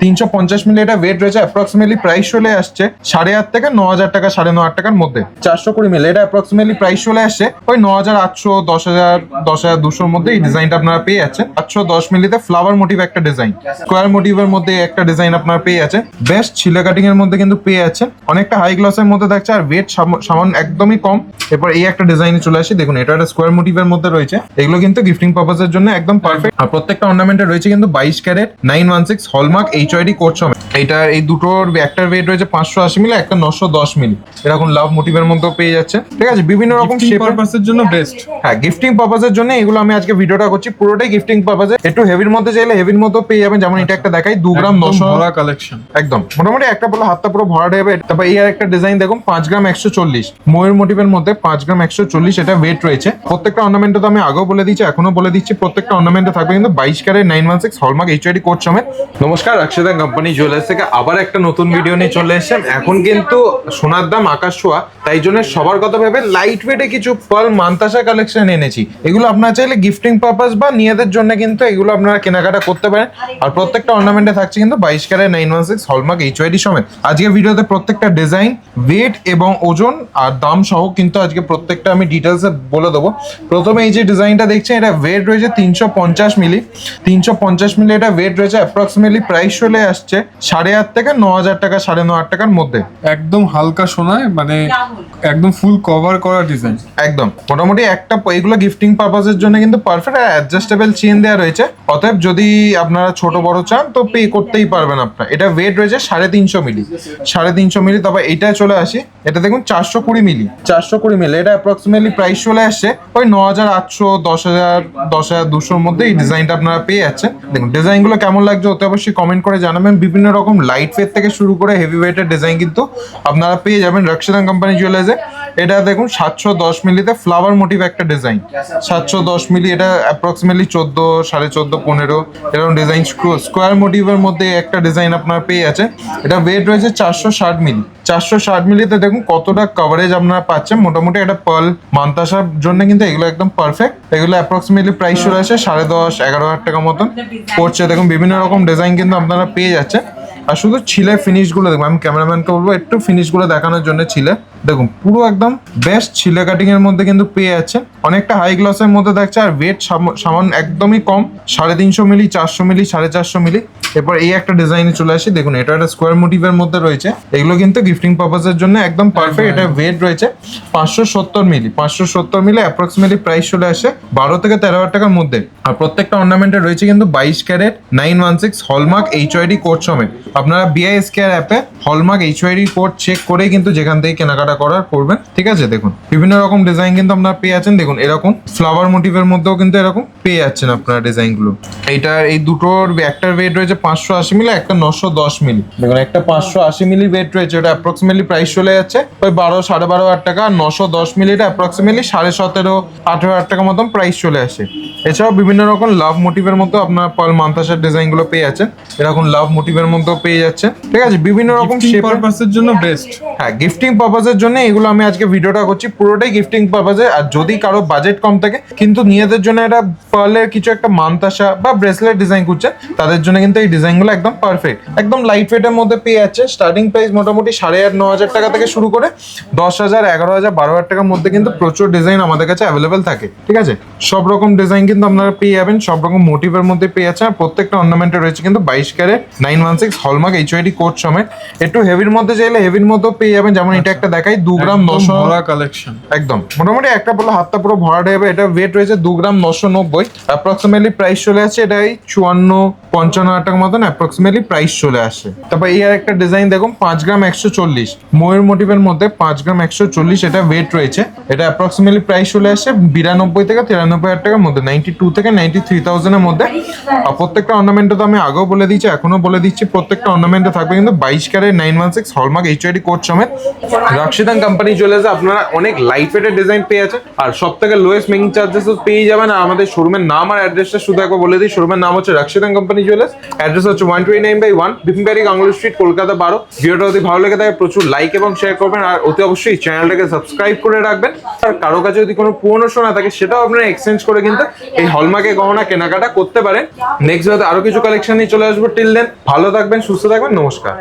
350 মিলি এটা ওয়েট রয়েছে। Approximately price চলে আসছে 8,500 থেকে 9,000 টাকা, 9,500 টাকার মধ্যে। 420 মিলি এটা অ্যাপ্রক্সিমেটলি প্রাইস চলে আসছে ওই 9,800, 10,000, 10,200 মধ্যে এই ডিজাইনটা আপনারা পেয়ে যাচ্ছেন। 810 মিলিতে ফ্লাওয়ার মোটিভ একটা ডিজাইন, স্কোয়ার মোটিভের মধ্যে একটা ডিজাইন আপনারা পেয়ে যাচ্ছেন। বেস্ট ছিলে কাটিং এর মধ্যে কিন্তু পেয়ে যাচ্ছেন, অনেকটা হাই গ্লসের মধ্যে থাকছে আর ওয়েট সামান্য একদমই কম। এরপর এই একটা ডিজাইনে চলে আসি, দেখুন এটা একটা স্কোয়ার মোটিভের মধ্যে রয়েছে। এগুলো কিন্তু গিফটিং পারপাসের জন্য একদম পারফেক্ট। আর প্রত্যেকটা অর্নামেন্টে রয়েছে কিন্তু 22 ক্যারেট 916 হলমার্ক HYD কোড সমেত। এইটার এই দুটোর একটার ওয়েট রয়েছে 580 মিলি, একটা 910 মিলি। এরকম লাভ মোটিভের মধ্যে পেয়ে যাচ্ছে, ঠিক আছে। বিভিন্ন রকম শেপ পারপাসের জন্য বেস্ট। হ্যাঁ, গিফটিং পারপাসের জন্য এগুলো আমি আজকে ভিডিওটা করছি, পুরোটাই গিফটিং পারপাসে। একটু হেভির মধ্যে চাইলে হেভির মধ্যে পেয়ে যাবেন, যেমন এটা একটা দেখাই 2 গ্রাম 900 ভরা কালেকশন, একদম মোটামুটি একটা বলে হাতটা পুরো ভরা দেবে। তারপর এই আর একটা ডিজাইন দেখুন 5 গ্রাম 140 ময়ূর মোটিভের মধ্যে 5 গ্রাম 140 এটা ওয়েট রয়েছে। প্রত্যেকটা অর্নামেন্টে তো আমি আগেও বলে দিচ্ছি, এখনো বলে দিচ্ছি, প্রত্যেকটা অর্নামেন্টে থাকবে কিন্তু 22 ক্যারেট 916 হলমার্ক HYD কোড সমেত। নমস্কার, অক্ষদা কোম্পানি জুয়েলার্স থেকে আবার একটা নতুন ভিডিও নিয়ে চলে এসেছেন। এখন কিন্তু সোনার দাম আকাশ ছোঁয়া, তাই জন্য সবার কথা ভেবে লাইট ওয়েটে কিছু পার্ল মান্তাসা কালেকশন এনেছি। এগুলো আপনারা চাইলে গিফটিং পারপাস বা নিজেদের জন্য কিন্তু এগুলো আপনারা কেনাকাটা করতে পারেন। আর প্রত্যেকটা অর্নামেন্টে থাকছে কিন্তু 22 ক্যারেট 916 হলমার্ক HYD সমেত। আজকে ভিডিওতে প্রত্যেকটা ডিজাইন, ওয়েট এবং ওজন আর দাম সহ কিন্তু আজকে প্রত্যেকটা আমি ডিটেলসে বলে দেবো। প্রথমে এই যে ডিজাইনটা দেখছেন, এটা ওয়েট রয়েছে 350 মিলি। 350 মিলি এটা ওয়েট রয়েছে। অ্যাপ্রক্সিমেটলি প্রাইস চলে আসছে 8,500 থেকে 9,000 টাকা, 9,500 টাকার মধ্যে। একদম হালকা সোনায়, মানে একদম ফুল কভার করা ডিজাইন। একদম মোটামুটি একটা এগুলো গিফটিং পারপাসের জন্য কিন্তু পারফেক্ট। আর অ্যাডজাস্টেবল চেন দেওয়া রয়েছে, অতএব যদি আপনারা ছোট বড় চান তো পে করতেই পারবেন আপনারা। এটা ওয়েট রয়েছে 350 মিলি, 350 মিলি। তবে এটা চলে আসি, এটা দেখুন 420 মিলি, 420 মিলি এটা অ্যাপ্রক্সিমেটলি প্রাইস চলে আসছে ওই 9,800, 10,000, 10,200 মধ্যে এই ডিজাইনটা আপনারা পেয়ে যাচ্ছেন। দেখুন ডিজাইনগুলো কেমন লাগছে অতি অবশ্যই কমেন্ট করে জানাবেন। বিভিন্ন রকম লাইট ওয়েট থেকে শুরু করে হেভি ওয়েটের ডিজাইন কিন্তু আপনারা পেয়ে যাবেন রক্ষিতা কোম্পানি জুয়েলার্সে। এটা দেখুন 710 মিলিতে ফ্লাওয়ার মোটিভ একটা ডিজাইন, 710 মিলি এটা অ্যাপ্রক্সিমেটলি 14, 14.5, 15 এরকম ডিজাইন। স্কোয়ার মোটিভের মধ্যে একটা ডিজাইন আপনারা পেয়ে যাচ্ছেন। এটা ওয়েট রয়েছে 460 মিলি, 460 মিলিতে দেখুন কতটা কভারেজ আপনারা পাচ্ছেন। মোটামুটি একটা পার্ল মান্তাসার জন্য কিন্তু এগুলো একদম পারফেক্ট। এগুলো অ্যাপ্রক্সিমেটলি প্রাইস চলে আসে 10,500, 11,000 টাকা মতন পড়ছে। দেখুন বিভিন্ন রকম ডিজাইন কিন্তু আপনারা পেয়ে যাচ্ছেন। আর শুধু ছিলে ফিনিশগুলো দেখুন, আমি ক্যামেরাম্যানকে বলবো একটু ফিনিশগুলো দেখানোর জন্য। ছিলে দেখুন পুরো একদম বেস্ট ছিলে কাটিং এর মধ্যে কিন্তু পেয়ে যাচ্ছে, অনেকটা হাই গ্লসের মধ্যে থাকছে। আর ওয়েট সামান্য একদমই কম, 350 মিলি, 400 মিলি, 450 মিলি। এরপর এই একটা ডিজাইনে চলে আসি, দেখুন এটা একটা স্কোয়ার মোটিভের মধ্যে রয়েছে। এগুলো কিন্তু গিফটিং পারপাসের জন্য একদম পারফেক্ট। এটা ওয়েট রয়েছে 570 মিলি, 570 মিলি অ্যাপ্রক্সিমেটলি প্রাইস চলে আসে 12 থেকে 13,000 টাকার মধ্যে। আর প্রত্যেকটা অর্নামেন্টে রয়েছে কিন্তু 22 ক্যারেট 916 হলমার্ক HYD কোড সমেত। আপনারা BISKR অ্যাপে হলমার্ক HYD কোড চেক করেই কিন্তু যেখান থেকে কেনাকাটা করার করবেন, ঠিক আছে। দেখুন বিভিন্ন রকম ডিজাইন কিন্তু আপনারা পেয়ে যাচ্ছেন। দেখুন এরকম ফ্লাওয়ার মোটিভের মধ্যেও কিন্তু এরকম পেয়ে যাচ্ছেন আপনারা ডিজাইনগুলো। এইটার এই দুটোর একটার ওয়েট রয়েছে 580 মিলি, একটা 910 মিলি। দেখুন একটা 580 মিলি ওয়েট রয়েছে, ওটা অ্যাপ্রক্সিমেটলি প্রাইস চলে যাচ্ছে ওই 12, 12,500 টাকা। 910 মিলিটা অ্যাপ্রক্সিমেটলি 17,500, 18,000 টাকা মতন প্রাইস চলে আসে। এছাড়াও বিভিন্ন রকম লাভ মোটিভের মধ্যে আপনার পার্ল মান্তাসার ডিজাইনগুলো পেয়ে যাচ্ছেন। এরকম লাভ মোটিভের মধ্যেও পেয়ে যাচ্ছে, ঠিক আছে। বিভিন্ন রকম শেপ পারপাসের জন্য বেস্ট। হ্যাঁ, গিফটিং পারপাসের জন্য এগুলো আমি আজকে ভিডিওটা করছি, পুরোটাই গিফটিং পারপাসে। আর যদি কারো বাজেট কম থাকে কিন্তু নিজেদের জন্য একটা পার্লের কিছু একটা মান্তাসা বা ব্রেসলেট ডিজাইন করছে, তাদের জন্য কিন্তু এই ডিজাইনগুলো একদম পারফেক্ট। একদম লাইট ওয়েটের মধ্যে পেয়ে যাচ্ছে। স্টার্টিং প্রাইস মোটামুটি 8,500, 9,000 টাকা থেকে শুরু করে 10,000, 11,000, 12,000 টাকার মধ্যে কিন্তু প্রচুর ডিজাইন আমাদের কাছে অ্যাভেলেবেল থাকে, ঠিক আছে। সব রকম ডিজাইন কিন্তু আপনারা পেয়ে যাবেন, সব রকম মোটিভের মধ্যে পেয়ে যাচ্ছেন। আর প্রত্যেকটা অর্নামেন্টে রয়েছে কিন্তু 22 ক্যারেট 916 হলমার্ক HYD কোড সমেত। একটু হেভির মধ্যে চাইলে হেভির মধ্যেও পেয়ে যাবেন, যেমন এটা একটা দেখাই 2 গ্রাম 900 ভরা কালেকশন। একদম মোটামুটি একটা বলে হাতটা পুরো ভরা দেবে। এটা ওয়েট রয়েছে 2 গ্রাম 990, অ্যাপ্রক্সিমেটলি প্রাইস চলে আসছে এটাই 54-55,000 টাকার মতন অ্যাপ্রক্সিমেটলি প্রাইস চলে আসে। তারপর এই আর একটা ডিজাইন দেখুন 5 গ্রাম 140 ময়ূর মোটিভের মধ্যে 5 গ্রাম 140 এটা ওয়েট রয়েছে। এটা অ্যাপ্রক্সিমেটলি প্রাইস চলে আসে 92 থেকে 93,000 টাকার মধ্যে, 92 থেকে 93,000 এর মধ্যে। আর প্রত্যেকটা অর্নামেন্টে তো আমি আগেও বলে দিচ্ছি, এখনো বলে দিচ্ছি, প্রত্যেকটা অর্নামেন্টে থাকবে কিন্তু 22 ক্যারেট 916 হলমার্ক HYD কোড সমেত। রাশিদান কোম্পানি জুয়েলার্সে আপনারা অনেক লাইট ওয়েটের ডিজাইন পেয়ে যাচ্ছেন, আর সব থেকে লোয়েস্ট মেকিং চার্জেস পেয়ে যাবেন। আর আমাদের শোরুমের নাম আর অ্যাড্রেসটা শুধু একবার বলে দিই, শোরুমের নাম হচ্ছে রাশিদান কোম্পানি জুয়েলার্স, অ্যাড্রেস হচ্ছে 129/1 বিপিনবাড়ি গাঙ্গুলি স্ট্রিট, কলকাতা 12। ভিডিওটা যদি ভালো লেগে থাকে প্রচুর লাইক এবং শেয়ার করবেন, আর অতি অবশ্যই চ্যানেলটাকে সাবস্ক্রাইব করে রাখবেন। আর কারো কাছে যদি কোনো পুরনো সোনা থাকে সেটাও আপনারা এক্সচেঞ্জ করে কিন্তু এই হলমার্কের গহনা কেনাকাটা করতে পারেন। নেক্সট ভিডিওতে আরো কিছু কালেকশন নিয়ে চলে আসবো। টিল দেন ভালো থাকবেন, সুস্থ থাকবেন, নমস্কার।